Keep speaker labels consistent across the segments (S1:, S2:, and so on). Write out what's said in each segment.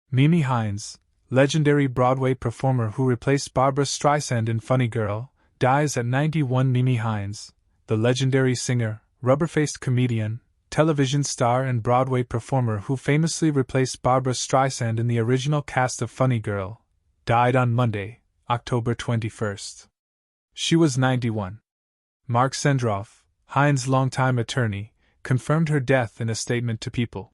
S1: Mimi Hines, legendary Broadway performer who replaced Barbra Streisand in Funny Girl, dies at 91. Mimi Hines, the legendary singer, rubber-faced comedian, television star and Broadway performer who famously replaced Barbra Streisand in the original cast of Funny Girl, died on Monday, October 21st. She was 91. Mark Sendroff, Hines' longtime attorney, confirmed her death in a statement to People.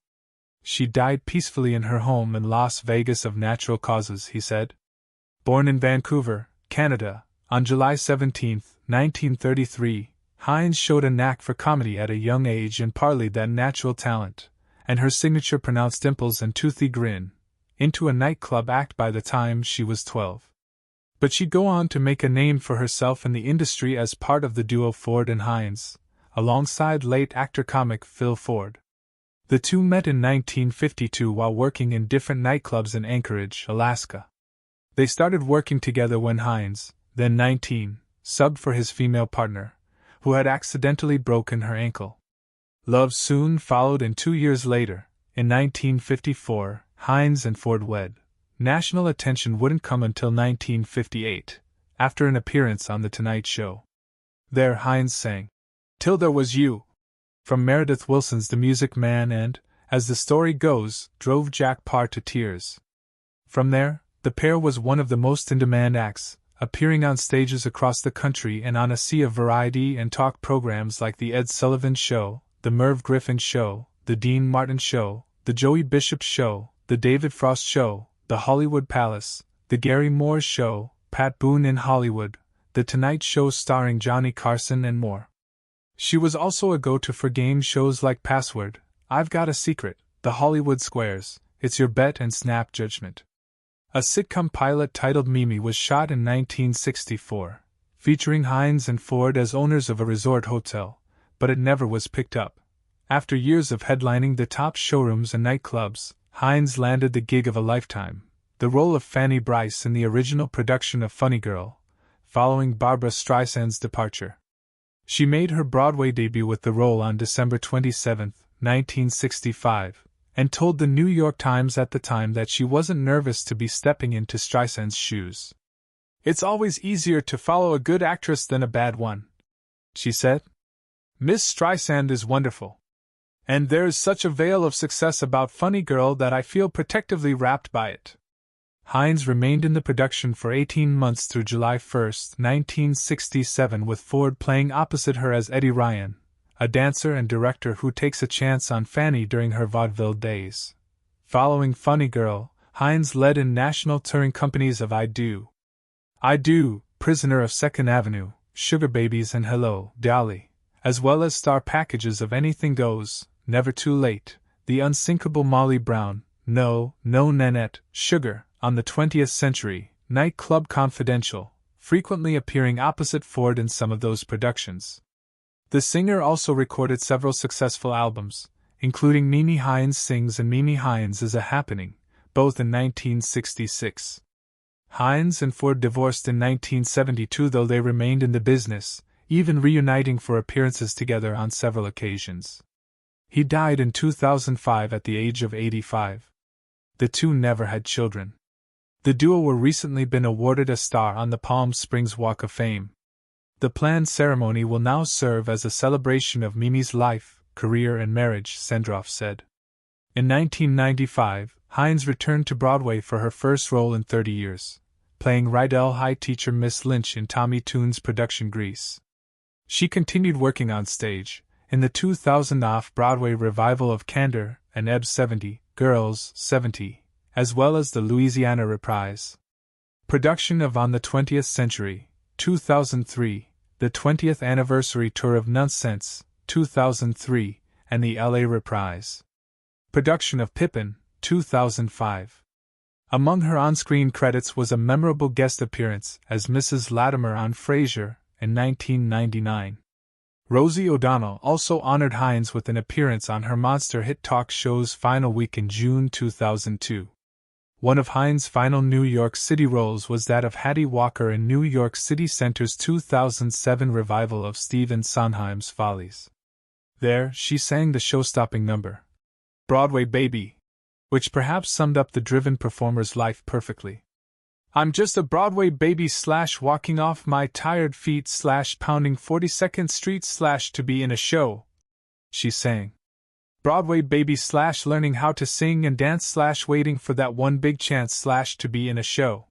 S1: She died peacefully in her home in Las Vegas of natural causes, he said. Born in Vancouver, Canada, on July 17, 1933, Hines showed a knack for comedy at a young age and parlayed that natural talent, and her signature pronounced dimples and toothy grin, into a nightclub act by the time she was 12. But she'd go on to make a name for herself in the industry as part of the duo Ford and Hines, alongside late actor-comic Phil Ford. The two met in 1952 while working in different nightclubs in Anchorage, Alaska. They started working together when Hines, then 19, subbed for his female partner, who had accidentally broken her ankle. Love soon followed, and 2 years later, in 1954, Hines and Ford wed. National attention wouldn't come until 1958, after an appearance on The Tonight Show. There Hines sang, "Till There Was You," from Meredith Willson's The Music Man and, as the story goes, drove Jack Parr to tears. From there, the pair was one of the most in-demand acts, appearing on stages across the country and on a sea of variety and talk programs like The Ed Sullivan Show, The Merv Griffin Show, The Dean Martin Show, The Joey Bishop Show, The David Frost Show, The Hollywood Palace, The Gary Moore Show, Pat Boone in Hollywood, The Tonight Show starring Johnny Carson, and more. She was also a go-to for game shows like Password, I've Got a Secret, The Hollywood Squares, It's Your Bet, and Snap Judgment. A sitcom pilot titled Mimi was shot in 1964, featuring Hines and Ford as owners of a resort hotel, but it never was picked up. After years of headlining the top showrooms and nightclubs, Hines landed the gig of a lifetime, the role of Fanny Brice in the original production of Funny Girl, following Barbra Streisand's departure. She made her Broadway debut with the role on December 27, 1965, and told the New York Times at the time that she wasn't nervous to be stepping into Streisand's shoes. "It's always easier to follow a good actress than a bad one," she said. "Miss Streisand is wonderful. And there's such a veil of success about Funny Girl that I feel protectively wrapped by it." Hines remained in the production for 18 months through July 1, 1967, with Ford playing opposite her as Eddie Ryan, a dancer and director who takes a chance on Fanny during her vaudeville days. Following Funny Girl, Hines led in national touring companies of I Do, Prisoner of Second Avenue, Sugar Babies, and Hello, Dolly, as well as star packages of Anything Goes, Never Too Late, The Unsinkable Molly Brown, No, Nanette, Sugar, On the 20th Century, Nightclub Confidential, frequently appearing opposite Ford in some of those productions. The singer also recorded several successful albums, including Mimi Hines Sings and Mimi Hines Is a Happening, both in 1966. Hines and Ford divorced in 1972, though they remained in the business, even reuniting for appearances together on several occasions. He died in 2005 at the age of 85. The two never had children. The duo were recently been awarded a star on the Palm Springs Walk of Fame. The planned ceremony will now serve as a celebration of Mimi's life, career, and marriage, Sendroff said. In 1995, Hines returned to Broadway for her first role in 30 years, playing Rydell High teacher Miss Lynch in Tommy Toon's production Grease. She continued working on stage, in the 2000 off-Broadway revival of Candor and Ebb 70, Girls 70, as well as the Louisiana reprise. Production of On the 20th Century, 2003, the 20th Anniversary Tour of Nonsense, 2003, and the LA reprise. Production of Pippin, 2005. Among her on-screen credits was a memorable guest appearance as Mrs. Latimer on Frasier in 1999. Rosie O'Donnell also honored Hines with an appearance on her monster hit talk show's final week in June 2002. One of Hines' final New York City roles was that of Hattie Walker in New York City Center's 2007 revival of Stephen Sondheim's Follies. There, she sang the show-stopping number, Broadway Baby, which perhaps summed up the driven performer's life perfectly. I'm just a Broadway baby / walking off my tired feet / pounding 42nd Street / to be in a show, she sang. Broadway baby / learning how to sing and dance / waiting for that one big chance / to be in a show.